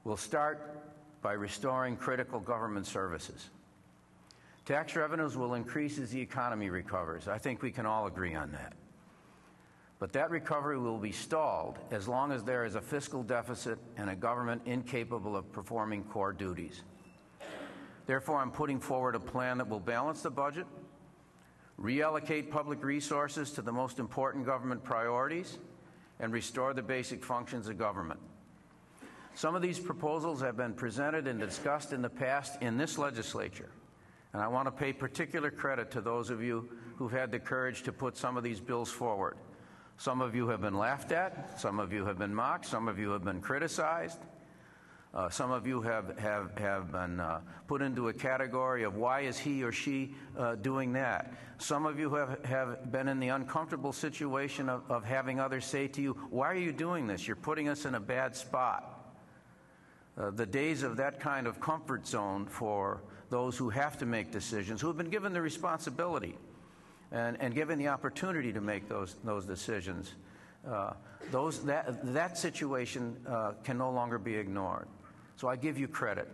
We'll start by restoring critical government services. Tax revenues will increase as the economy recovers. I think we can all agree on that. But that recovery will be stalled as long as there is a fiscal deficit and a government incapable of performing core duties. Therefore, I'm putting forward a plan that will balance the budget, reallocate public resources to the most important government priorities, and restore the basic functions of government. Some of these proposals have been presented and discussed in the past in this legislature, and I want to pay particular credit to those of you who've had the courage to put some of these bills forward. Some of you have been laughed at, some of you have been mocked, some of you have been criticized, some of you have been put into a category of why is he or she doing that. Some of you have been in the uncomfortable situation of having others say to you, why are you doing this? You're putting us in a bad spot. The days of that kind of comfort zone for those who have to make decisions, who have been given the responsibility and given the opportunity to make those decisions, that situation can no longer be ignored. So I give you credit.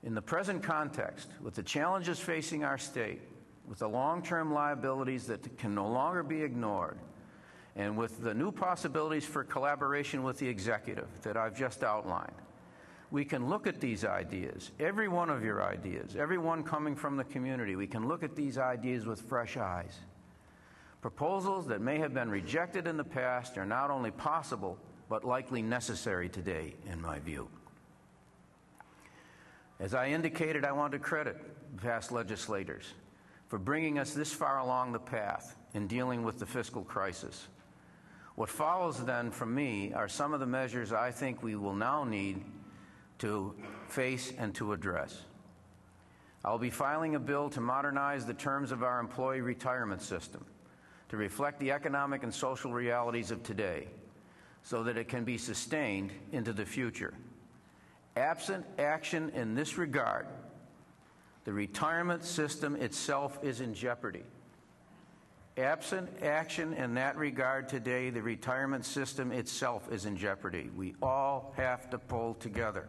In the present context, with the challenges facing our state, with the long-term liabilities that can no longer be ignored, and with the new possibilities for collaboration with the executive that I've just outlined, we can look at these ideas, every one of your ideas, every one coming from the community. We can look at these ideas with fresh eyes. Proposals that may have been rejected in the past are not only possible, but likely necessary today, in my view. As I indicated, I want to credit past legislators for bringing us this far along the path in dealing with the fiscal crisis. What follows then from me are some of the measures I think we will now need to face and to address. I'll be filing a bill to modernize the terms of our employee retirement system to reflect the economic and social realities of today so that it can be sustained into the future. Absent action in this regard, the retirement system itself is in jeopardy. Absent action in that regard today, the retirement system itself is in jeopardy. We all have to pull together.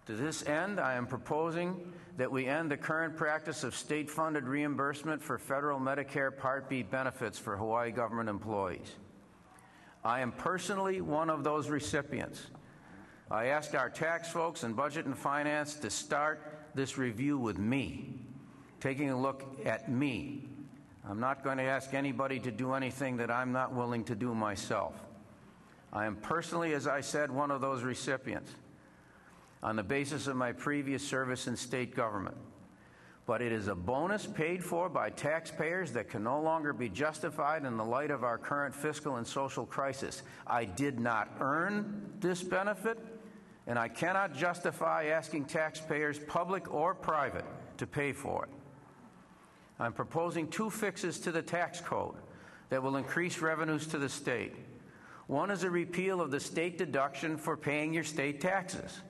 To this end, I am proposing that we end the current practice of state-funded reimbursement for federal Medicare Part B benefits for Hawaii government employees. I am personally one of those recipients. I ask our tax folks in Budget and Finance to start this review with me, taking a look at me. I'm not going to ask anybody to do anything that I'm not willing to do myself. I am personally, as I said, one of those recipients on the basis of my previous service in state government. But it is a bonus paid for by taxpayers that can no longer be justified in the light of our current fiscal and social crisis. I did not earn this benefit, and I cannot justify asking taxpayers, public or private, to pay for it. I'm proposing two fixes to the tax code that will increase revenues to the state. One is a repeal of the state deduction for paying your state taxes.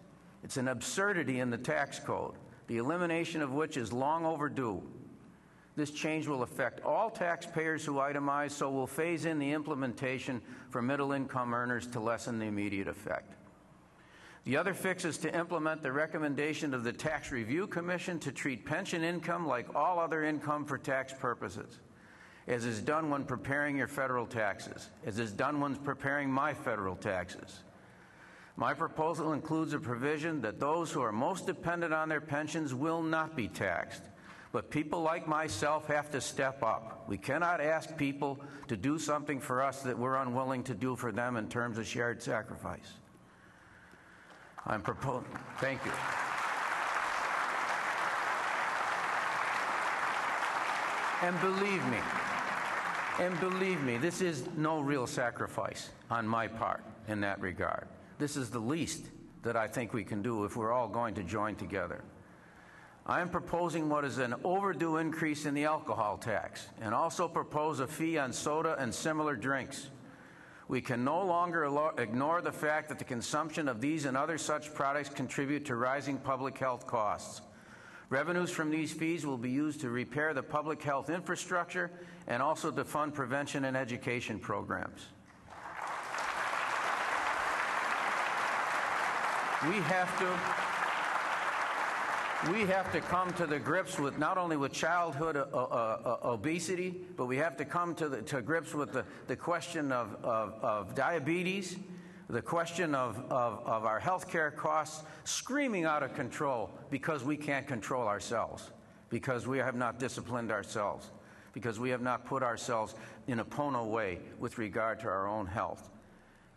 It's an absurdity in the tax code, the elimination of which is long overdue. This change will affect all taxpayers who itemize, so we'll phase in the implementation for middle-income earners to lessen the immediate effect. The other fix is to implement the recommendation of the Tax Review Commission to treat pension income like all other income for tax purposes, as is done when preparing your federal taxes, as is done when preparing my federal taxes. My proposal includes a provision that those who are most dependent on their pensions will not be taxed, but people like myself have to step up. We cannot ask people to do something for us that we're unwilling to do for them in terms of shared sacrifice. I'm proposing. Thank you. And believe me, this is no real sacrifice on my part in that regard. This is the least that I think we can do if we're all going to join together. I am proposing what is an overdue increase in the alcohol tax, and also propose a fee on soda and similar drinks. We can no longer ignore the fact that the consumption of these and other such products contribute to rising public health costs. Revenues from these fees will be used to repair the public health infrastructure and also to fund prevention and education programs. We have to come to the grips with not only with childhood obesity, but we have to come to grips with the question of diabetes, the question of our health care costs screaming out of control because we can't control ourselves, because we have not disciplined ourselves, because we have not put ourselves in a Pono way with regard to our own health.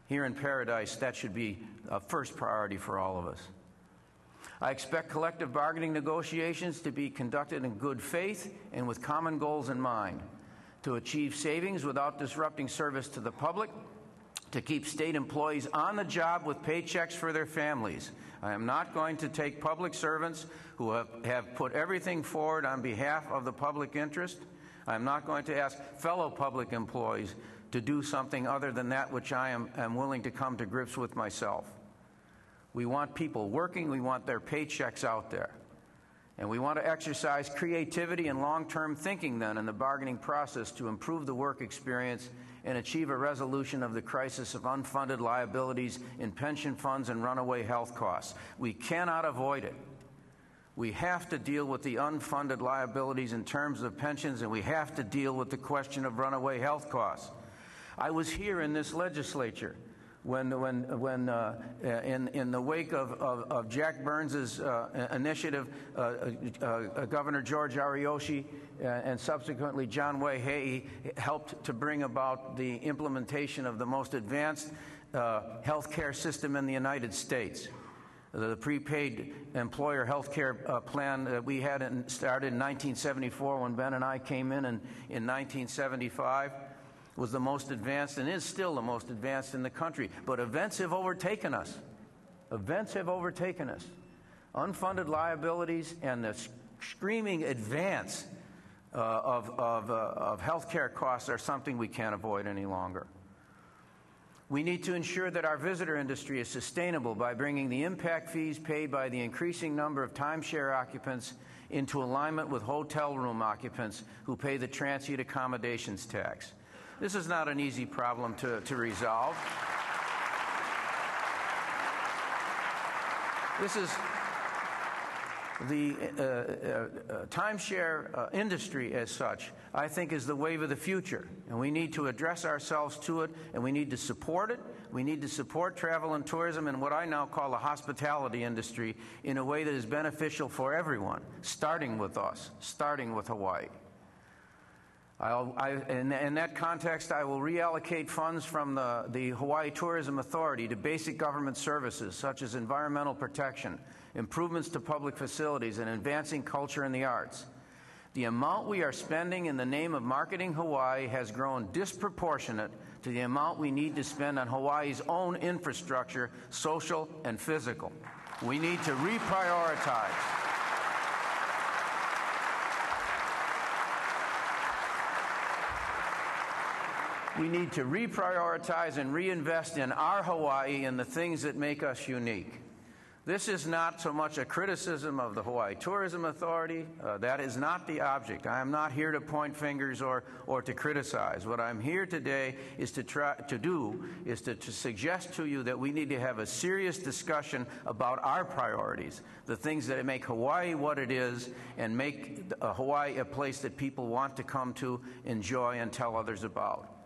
Here in Paradise, that should be a first priority for all of us. I expect collective bargaining negotiations to be conducted in good faith and with common goals in mind, to achieve savings without disrupting service to the public, to keep state employees on the job with paychecks for their families. I am not going to take public servants who have put everything forward on behalf of the public interest. I am not going to ask fellow public employees to do something other than that which I am willing to come to grips with myself. We want people working, we want their paychecks out there. And we want to exercise creativity and long-term thinking then in the bargaining process to improve the work experience and achieve a resolution of the crisis of unfunded liabilities in pension funds and runaway health costs. We cannot avoid it. We have to deal with the unfunded liabilities in terms of pensions, and we have to deal with the question of runaway health costs. I was here in this legislature when in the wake of Jack Burns's initiative, Governor George Ariyoshi and subsequently John Way helped to bring about the implementation of the most advanced health care system in the United States. The prepaid employer health care plan that we had started in 1974 when Ben and I came in 1975. Was the most advanced and is still the most advanced in the country. But events have overtaken us. Events have overtaken us. Unfunded liabilities and the screaming advance of health care costs are something we can't avoid any longer. We need to ensure that our visitor industry is sustainable by bringing the impact fees paid by the increasing number of timeshare occupants into alignment with hotel room occupants who pay the transient accommodations tax. This is not an easy problem to resolve. This is the timeshare industry as such, I think, is the wave of the future. And we need to address ourselves to it, and we need to support it. We need to support travel and tourism and what I now call the hospitality industry in a way that is beneficial for everyone, starting with us, starting with Hawaii. In that context, I will reallocate funds from the Hawaii Tourism Authority to basic government services such as environmental protection, improvements to public facilities, and advancing culture and the arts. The amount we are spending in the name of marketing Hawaii has grown disproportionate to the amount we need to spend on Hawaii's own infrastructure, social and physical. We need to reprioritize. We need to reprioritize and reinvest in our Hawaii and the things that make us unique. This is not so much a criticism of the Hawaii Tourism Authority. That is not the object. I am not here to point fingers or to criticize. What I'm here today is to suggest to you that we need to have a serious discussion about our priorities, the things that make Hawaii what it is, and make Hawaii a place that people want to come to, enjoy, and tell others about.